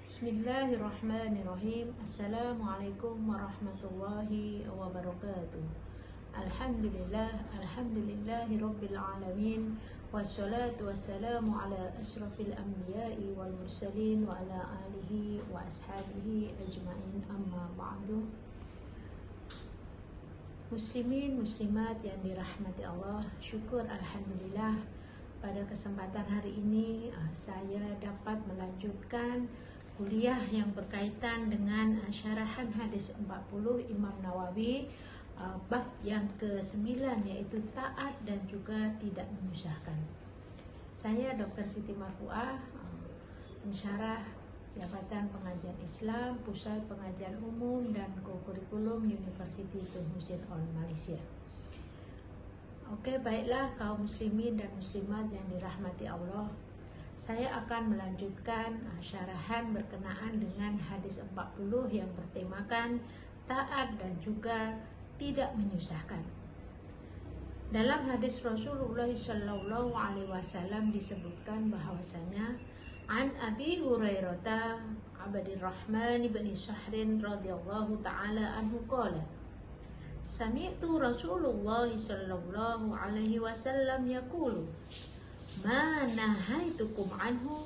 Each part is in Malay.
Bismillahirrahmanirrahim. Assalamualaikum warahmatullahi wabarakatuh. Alhamdulillahi rabbil alamin. Wassalatu wassalamu ala asrafil anbiya'i wal mursalin wa ala alihi wa ashabihi ajma'in, amma ba'du. Muslimin muslimat yang dirahmati Allah, syukur alhamdulillah pada kesempatan hari ini saya dapat melanjutkan kuliah yang berkaitan dengan syarahan hadis 40 Imam Nawawi, bab yang ke-9, yaitu taat dan juga tidak menyusahkan. Saya Dr. Siti Marfuah, pensyarah Jabatan Pengajian Islam, Pusat Pengajian Umum dan Kurikulum University Tun Hussein All Malaysia. Oke, baiklah kaum muslimin dan muslimat yang dirahmati Allah, saya akan melanjutkan syarahan berkenaan dengan hadis 40 yang bertemakan taat dan juga tidak menyusahkan. Dalam hadis Rasulullah SAW disebutkan bahwasanya an Abi Hurairah Abdurrahman bin Shahrin radhiyallahu taala anhu qala sami'tu Rasulullah sallallahu alaihi wasallam yaqulu ma nahaitukum anhu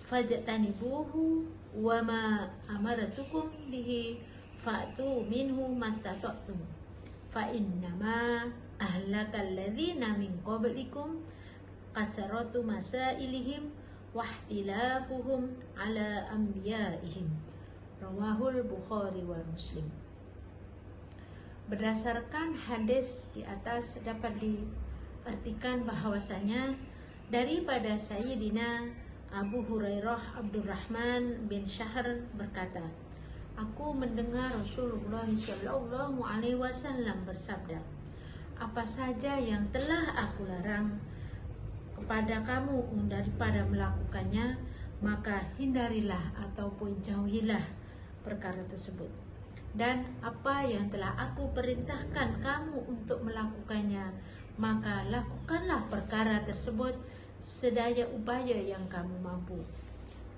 fajtanibuhu wa ma amaratukum bihi fa'tu minhu mastata'tum fa innama ahlakal ladzina min qablikum kasaratu masailihim wa ihtilafuhum ala anbiya'ihim. Rawahul Bukhari wal Muslim. Berdasarkan hadis di atas dapat diartikan bahwasanya daripada Sayyidina Abu Hurairah Abdurrahman bin Syahr berkata, aku mendengar Rasulullah SAW bersabda, apa saja yang telah aku larang kepada kamu daripada melakukannya, maka hindarilah ataupun jauhilah perkara tersebut. Dan apa yang telah aku perintahkan kamu untuk melakukannya, maka lakukanlah perkara tersebut sedaya upaya yang kamu mampu.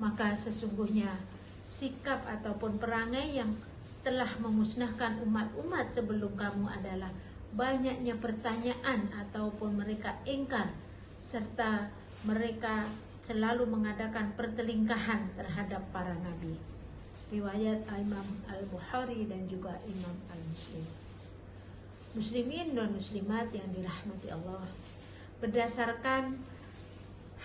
Maka sesungguhnya sikap ataupun perangai yang telah memusnahkan umat-umat sebelum kamu adalah banyaknya pertanyaan ataupun mereka ingkar, serta mereka selalu mengadakan pertelingkahan terhadap para nabi. Riwayat Imam Al-Bukhari dan juga Imam Al-Muslim. Muslimin dan muslimat yang dirahmati Allah, berdasarkan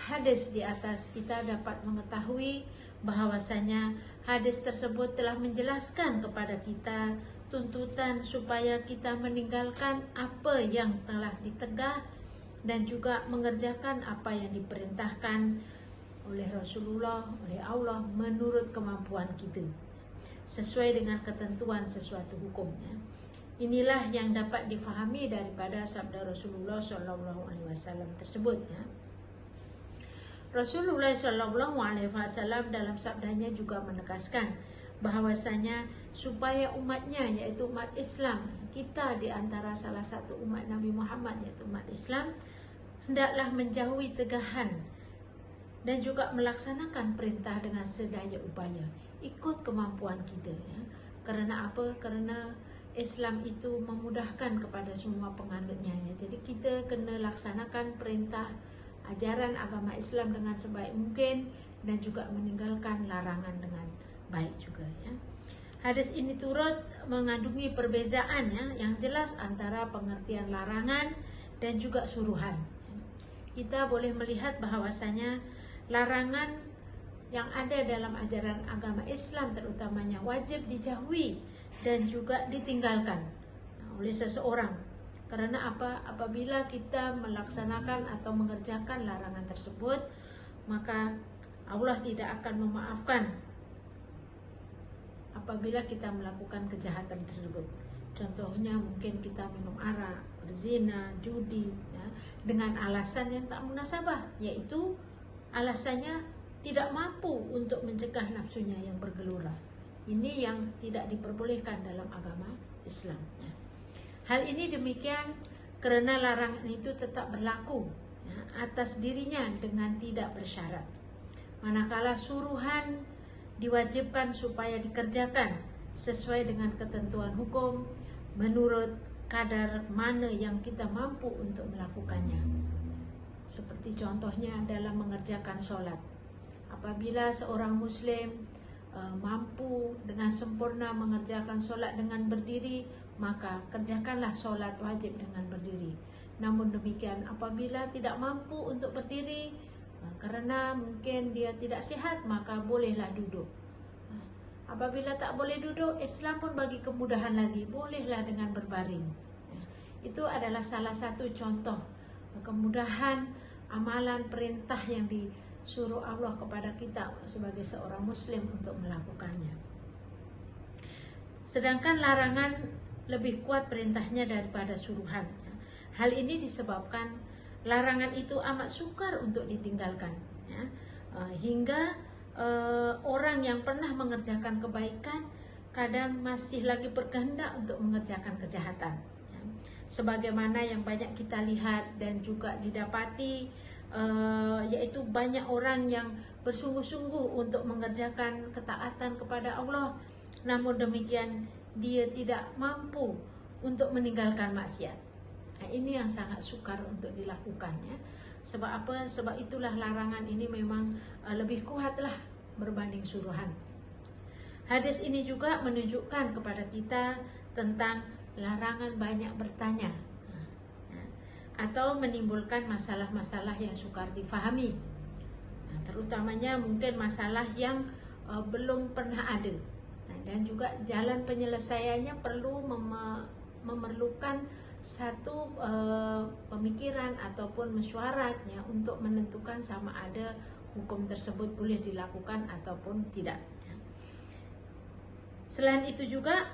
hadis di atas kita dapat mengetahui bahwasanya hadis tersebut telah menjelaskan kepada kita tuntutan supaya kita meninggalkan apa yang telah ditegah dan juga mengerjakan apa yang diperintahkan oleh Rasulullah, oleh Allah menurut kemampuan kita, sesuai dengan ketentuan sesuatu hukumnya. Inilah yang dapat difahami daripada sabda Rasulullah SAW tersebut, ya. Rasulullah SAW dalam sabdanya juga menegaskan bahwasanya supaya umatnya, yaitu umat Islam, kita di antara salah satu umat Nabi Muhammad, yaitu umat Islam, hendaklah menjauhi tegahan dan juga melaksanakan perintah dengan sedaya upaya, ikut kemampuan kita, ya. Karena apa? Karena Islam itu memudahkan kepada semua penganutnya, ya. Jadi kita kena laksanakan perintah ajaran agama Islam dengan sebaik mungkin dan juga meninggalkan larangan dengan baik juga, ya. Hadis ini turut mengandungi perbezaan, ya, yang jelas antara pengertian larangan dan juga suruhan. Kita boleh melihat bahwasanya larangan yang ada dalam ajaran agama Islam terutamanya wajib dijauhi dan juga ditinggalkan oleh seseorang. Karena apa? Apabila kita melaksanakan atau mengerjakan larangan tersebut, maka Allah tidak akan memaafkan apabila kita melakukan kejahatan tersebut. Contohnya mungkin kita minum arak, berzina, judi, ya, dengan alasan yang tak munasabah, yaitu alasannya tidak mampu untuk mencegah nafsunya yang bergelora. Ini yang tidak diperbolehkan dalam agama Islam, ya. Hal ini demikian karena larangan itu tetap berlaku, ya, atas dirinya dengan tidak bersyarat. Manakala suruhan diwajibkan supaya dikerjakan sesuai dengan ketentuan hukum menurut kadar mana yang kita mampu untuk melakukannya. Seperti contohnya dalam mengerjakan sholat. Apabila seorang muslim mampu dengan sempurna mengerjakan sholat dengan berdiri, maka kerjakanlah sholat wajib dengan berdiri. Namun demikian, apabila tidak mampu untuk berdiri karena mungkin dia tidak sihat, maka bolehlah duduk. Apabila tak boleh duduk, Islam pun bagi kemudahan lagi, bolehlah dengan berbaring. Itu adalah salah satu contoh kemudahan amalan perintah yang disuruh Allah kepada kita sebagai seorang muslim untuk melakukannya. Sedangkan larangan lebih kuat perintahnya daripada suruhan. Hal ini disebabkan larangan itu amat sukar untuk ditinggalkan, hingga orang yang pernah mengerjakan kebaikan kadang masih lagi berkehendak untuk mengerjakan kejahatan. Sebagaimana yang banyak kita lihat dan juga didapati, yaitu banyak orang yang bersungguh-sungguh untuk mengerjakan ketaatan kepada Allah, namun demikian dia tidak mampu untuk meninggalkan maksiat. Ini yang sangat sukar untuk dilakukan, ya. Sebab apa? Sebab itulah larangan ini memang lebih kuatlah berbanding suruhan. Hadis ini juga menunjukkan kepada kita tentang larangan banyak bertanya, atau menimbulkan masalah-masalah yang sukar difahami, terutamanya mungkin masalah yang belum pernah ada, dan juga jalan penyelesaiannya perlu memerlukan satu pemikiran ataupun mesyuaratnya untuk menentukan sama ada hukum tersebut boleh dilakukan ataupun tidak. Selain itu juga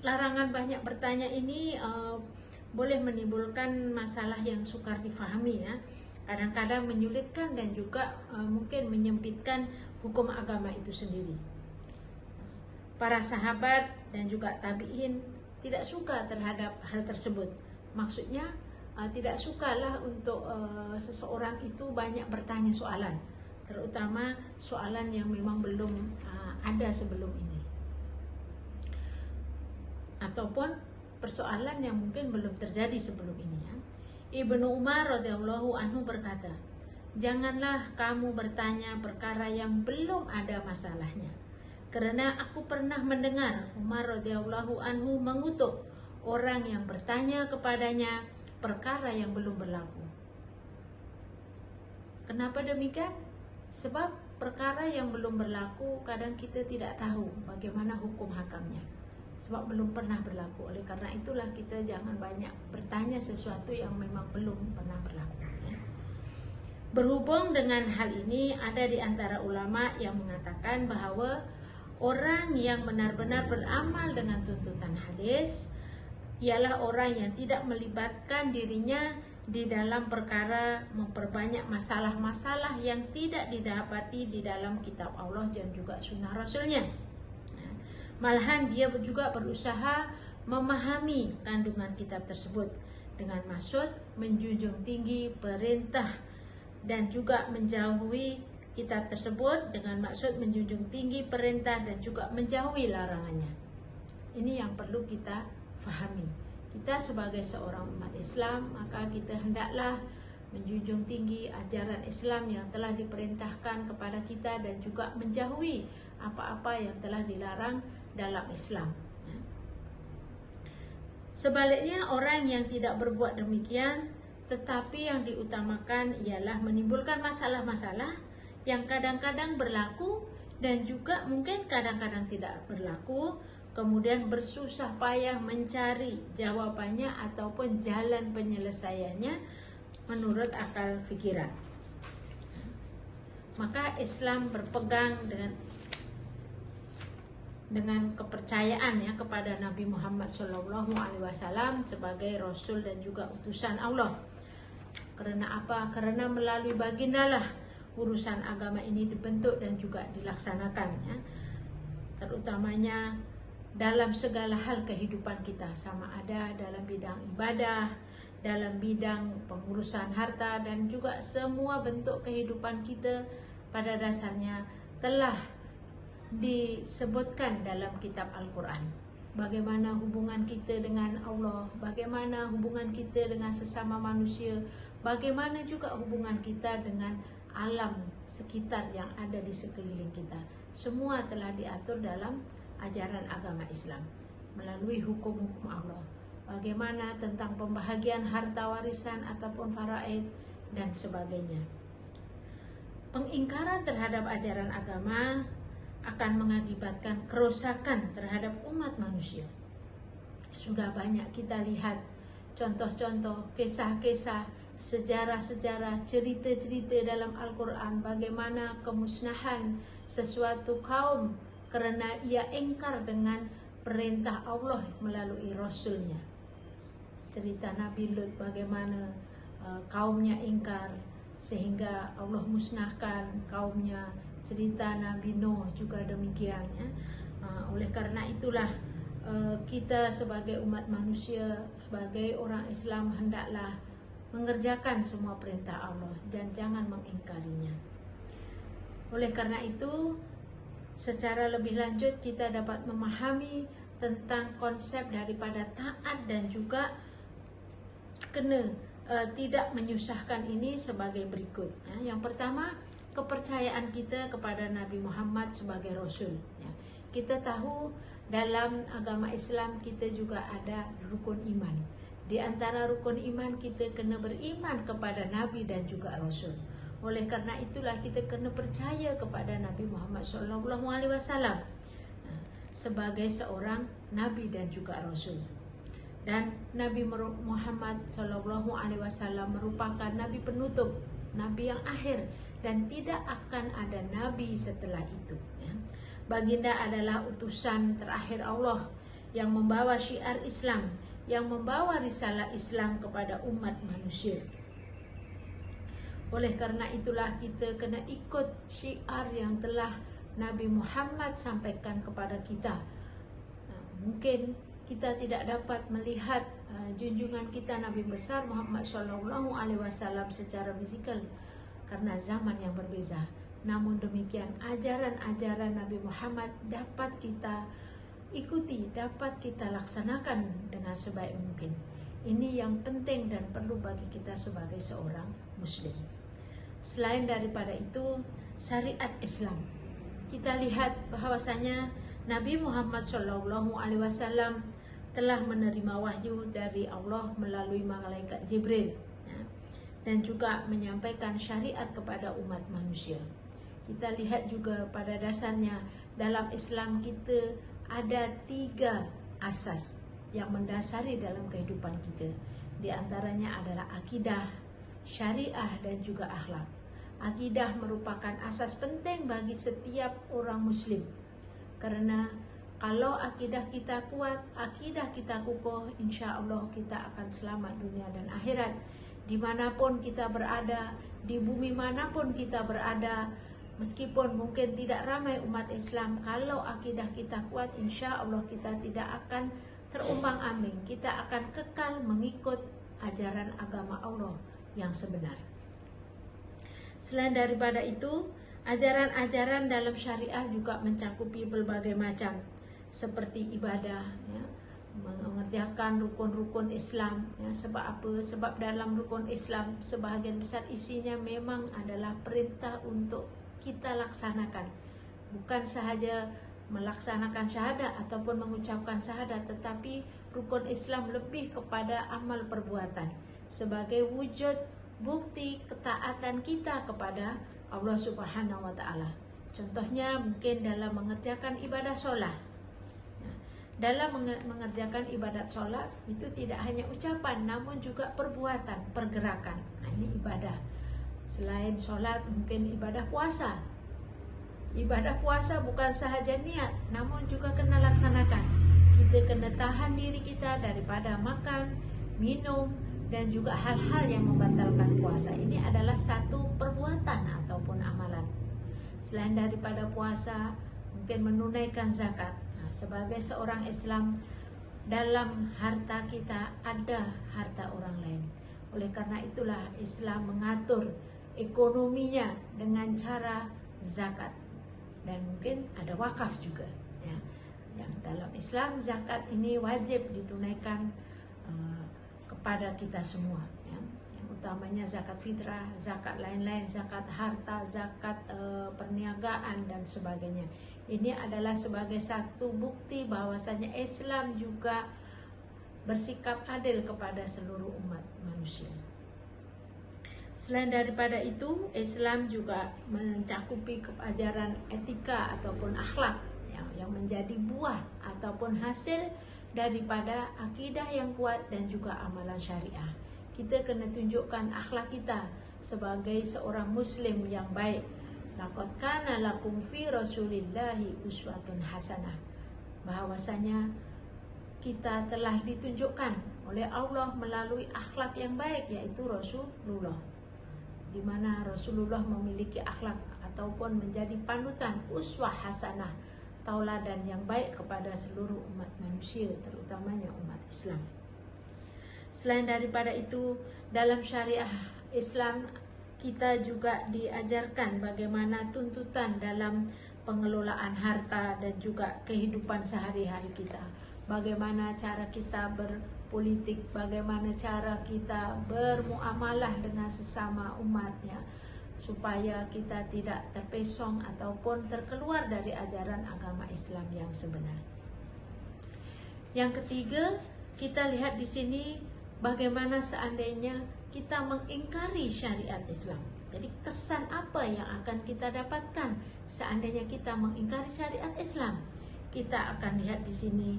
larangan banyak bertanya ini boleh menimbulkan masalah yang sukar difahami, ya. Kadang-kadang menyulitkan dan juga mungkin menyempitkan hukum agama itu sendiri. Para sahabat dan juga tabi'in tidak suka terhadap hal tersebut. Maksudnya tidak sukalah untuk seseorang itu banyak bertanya soalan, terutama soalan yang memang belum ada sebelum ini, ataupun persoalan yang mungkin belum terjadi sebelum ini, ya. Ibnu Umar radhiyallahu anhu berkata, "Janganlah kamu bertanya perkara yang belum ada masalahnya. Karena aku pernah mendengar Umar radhiyallahu anhu mengutuk orang yang bertanya kepadanya perkara yang belum berlaku." Kenapa demikian? Sebab perkara yang belum berlaku kadang kita tidak tahu bagaimana hukum hakamnya, sebab belum pernah berlaku. Oleh karena itulah kita jangan banyak bertanya sesuatu yang memang belum pernah berlaku, ya. Berhubung dengan hal ini, ada di antara ulama yang mengatakan bahwa orang yang benar-benar beramal dengan tuntutan hadis ialah orang yang tidak melibatkan dirinya di dalam perkara memperbanyak masalah-masalah yang tidak didapati di dalam kitab Allah dan juga sunnah Rasulnya. Malahan dia juga berusaha memahami kandungan kitab tersebut dengan maksud menjunjung tinggi perintah dan juga menjauhi kitab tersebut dengan maksud menjunjung tinggi perintah dan juga menjauhi larangannya. Ini yang perlu kita fahami. Kita sebagai seorang umat Islam, maka kita hendaklah menjunjung tinggi ajaran Islam yang telah diperintahkan kepada kita dan juga menjauhi apa-apa yang telah dilarang dalam Islam. Sebaliknya, orang yang tidak berbuat demikian, tetapi yang diutamakan ialah menimbulkan masalah-masalah yang kadang-kadang berlaku dan juga mungkin kadang-kadang tidak berlaku, kemudian bersusah payah mencari jawabannya ataupun jalan penyelesaiannya menurut akal fikiran. Maka Islam berpegang dengan kepercayaan, ya, kepada Nabi Muhammad SAW sebagai Rasul dan juga utusan Allah. Karena apa? Karena melalui bagindalah urusan agama ini dibentuk dan juga dilaksanakan, ya. Terutamanya dalam segala hal kehidupan kita, sama ada dalam bidang ibadah, dalam bidang pengurusan harta, dan juga semua bentuk kehidupan kita pada dasarnya telah disebutkan dalam kitab Al-Quran. Bagaimana hubungan kita dengan Allah, bagaimana hubungan kita dengan sesama manusia, bagaimana juga hubungan kita dengan alam sekitar yang ada di sekeliling kita. Semua telah diatur dalam ajaran agama Islam melalui hukum-hukum Allah. Bagaimana tentang pembahagian harta warisan ataupun faraid dan sebagainya. Pengingkaran terhadap ajaran agama akan mengakibatkan kerusakan terhadap umat manusia. Sudah banyak kita lihat contoh-contoh, kisah-kisah, sejarah-sejarah, cerita-cerita dalam Al-Quran bagaimana kemusnahan sesuatu kaum kerana ia ingkar dengan perintah Allah melalui Rasulnya. Cerita Nabi Lut bagaimana kaumnya ingkar sehingga Allah musnahkan kaumnya. Cerita Nabi Nuh juga demikian ya. Oleh karena itulah kita sebagai umat manusia, sebagai orang Islam hendaklah mengerjakan semua perintah Allah dan jangan mengingkarinya. Oleh karena itu, secara lebih lanjut kita dapat memahami tentang konsep daripada taat dan juga tidak menyusahkan ini sebagai berikut. Yang pertama, kepercayaan kita kepada Nabi Muhammad sebagai Rasul. Kita tahu dalam agama Islam kita juga ada rukun iman. Di antara rukun iman kita kena beriman kepada Nabi dan juga Rasul. Oleh karena itulah kita kena percaya kepada Nabi Muhammad SAW sebagai seorang Nabi dan juga Rasul. Dan Nabi Muhammad SAW merupakan Nabi penutup, Nabi yang akhir, dan tidak akan ada Nabi setelah itu. Baginda adalah utusan terakhir Allah yang membawa syiar Islam, yang membawa risalah Islam kepada umat manusia. Oleh karena itulah kita kena ikut syiar yang telah Nabi Muhammad sampaikan kepada kita. Mungkin kita tidak dapat melihat junjungan kita Nabi besar Muhammad SAW secara fizikal karena zaman yang berbeza. Namun demikian ajaran-ajaran Nabi Muhammad dapat kita ikuti, dapat kita laksanakan dengan sebaik mungkin. Ini yang penting dan perlu bagi kita sebagai seorang Muslim. Selain daripada itu, syariat Islam. Kita lihat bahwasanya Nabi Muhammad SAW telah menerima wahyu dari Allah melalui malaikat Jibril dan juga menyampaikan syariat kepada umat manusia. Kita lihat juga pada dasarnya dalam Islam kita ada 3 asas yang mendasari dalam kehidupan kita. Di antaranya adalah akidah, syariah dan juga akhlak. Akidah merupakan asas penting bagi setiap orang Muslim. Karena kalau akidah kita kuat, akidah kita kukuh, insya Allah kita akan selamat dunia dan akhirat. Dimanapun kita berada, di bumi manapun kita berada, meskipun mungkin tidak ramai umat Islam, kalau akidah kita kuat, insya Allah kita tidak akan terumbang-ambing. Kita akan kekal mengikut ajaran agama Allah yang sebenar. Selain daripada itu, ajaran-ajaran dalam syariah juga mencakupi berbagai macam, seperti ibadah, mengerjakan rukun-rukun Islam. Sebab apa? Sebab dalam rukun Islam sebahagian besar isinya memang adalah perintah untuk kita laksanakan. Bukan sahaja melaksanakan syahadat ataupun mengucapkan syahadat, tetapi rukun Islam lebih kepada amal perbuatan sebagai wujud bukti ketaatan kita kepada Allah Subhanahu wa Ta'ala. Contohnya mungkin dalam mengerjakan ibadah solat. Dalam mengerjakan ibadat solat itu tidak hanya ucapan, namun juga perbuatan, pergerakan. Ini ibadah. Selain solat mungkin ibadah puasa. Ibadah puasa bukan sahaja niat, namun juga kena laksanakan. Kita kena tahan diri kita daripada makan, minum, dan juga hal-hal yang membatalkan puasa. Ini adalah satu perbuatan ataupun amalan. Selain daripada puasa, mungkin menunaikan zakat. Sebagai seorang Islam, dalam harta kita ada harta orang lain. Oleh karena itulah Islam mengatur ekonominya dengan cara zakat. dan mungkin ada wakaf juga ya. Yang dalam Islam zakat ini wajib ditunaikan kepada kita semua ya. Yang utamanya zakat fitrah, zakat lain-lain, zakat harta, zakat perniagaan dan sebagainya. Ini adalah sebagai satu bukti bahwasanya Islam juga bersikap adil kepada seluruh umat manusia. Selain daripada itu, Islam juga mencakupi ajaran etika ataupun akhlak yang menjadi buah ataupun hasil daripada akidah yang kuat dan juga amalan syariah. Kita kena tunjukkan akhlak kita sebagai seorang muslim yang baik. Laqad kana lakum fi rasulillahi uswatun hasanah. Bahwasanya kita telah ditunjukkan oleh Allah melalui akhlak yang baik, yaitu Rasulullah, di mana Rasulullah memiliki akhlak ataupun menjadi panutan, uswah hasanah, tauladan yang baik kepada seluruh umat manusia, terutamanya umat Islam. Selain daripada itu, dalam syariah Islam kita juga diajarkan bagaimana tuntutan dalam pengelolaan harta dan juga kehidupan sehari-hari kita. Bagaimana cara kita berpolitik, bagaimana cara kita bermuamalah dengan sesama umatnya, supaya kita tidak terpesong ataupun terkeluar dari ajaran agama Islam yang sebenar. Yang ketiga, kita lihat di sini bagaimana seandainya kita mengingkari syariat Islam. Jadi kesan apa yang akan kita dapatkan seandainya kita mengingkari syariat Islam? Kita akan lihat di sini,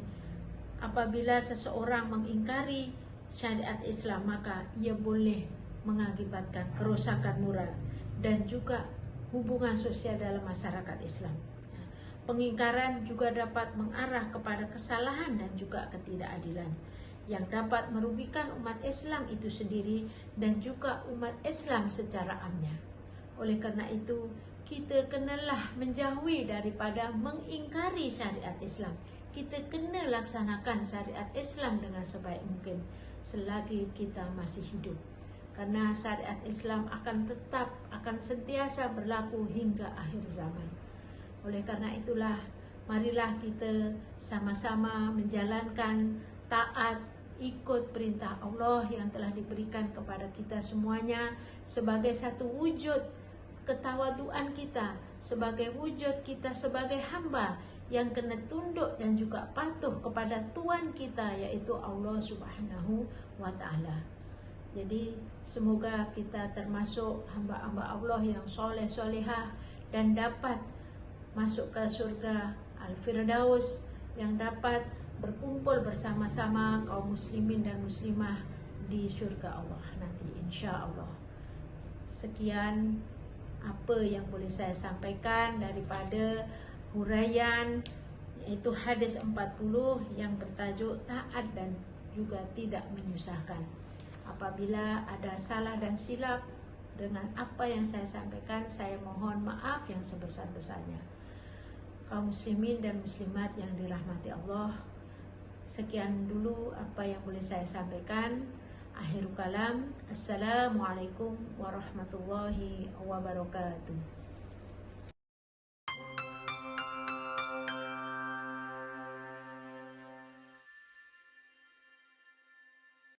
apabila seseorang mengingkari syariat Islam, maka ia boleh mengakibatkan kerusakan moral dan juga hubungan sosial dalam masyarakat Islam. Pengingkaran juga dapat mengarah kepada kesalahan dan juga ketidakadilan yang dapat merugikan umat Islam itu sendiri dan juga umat Islam secara amnya. Oleh karena itu, kita kenalah menjauhi daripada mengingkari syariat Islam. Kita kena laksanakan syariat Islam dengan sebaik mungkin selagi kita masih hidup. Karena syariat Islam akan sentiasa berlaku hingga akhir zaman. Oleh karena itulah, marilah kita sama-sama menjalankan taat, ikut perintah Allah yang telah diberikan kepada kita semuanya sebagai satu wujud ketawaduan kita, sebagai wujud kita sebagai hamba yang kena tunduk dan juga patuh kepada Tuhan kita, yaitu Allah Subhanahu wa Ta'ala. Jadi semoga kita termasuk hamba-hamba Allah yang soleh-solehah dan dapat masuk ke surga Al-Firdaus, yang dapat berkumpul bersama-sama kaum muslimin dan muslimah di surga Allah nanti, insya Allah. Sekian apa yang boleh saya sampaikan daripada huraian yaitu hadis 40 yang bertajuk taat dan juga tidak menyusahkan. Apabila ada salah dan silap dengan apa yang saya sampaikan, saya mohon maaf yang sebesar-besarnya. Kaum muslimin dan muslimat yang dirahmati Allah, sekian dulu apa yang boleh saya sampaikan. Akhirul kalam, assalamualaikum warahmatullahi wabarakatuh.